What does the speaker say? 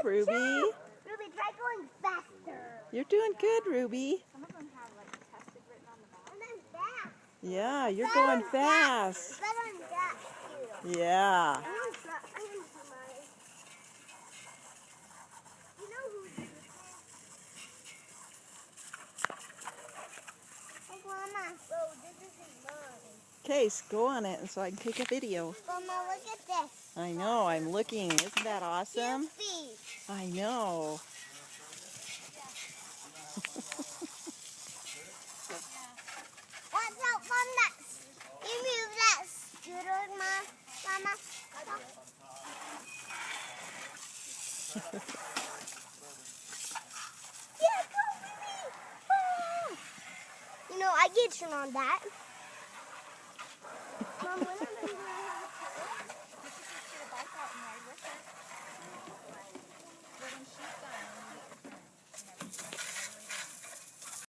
Ruby. Ruby, try going faster. You're doing good, Ruby. Some of them have like tested written on the back. And I'm fast. Yeah, you're going fast. But I'm fast too. Yeah. I'm gonna do mine. You know who this is? Hey, Mama. Bro, this isn't mine. Case, go on it so I can take a video. Mama, look at this. I know, I'm looking. Isn't that awesome? Feet. I know. Watch out from that. You move that scooter, Mama. Yeah, go, Ruby. You know, I get you on that.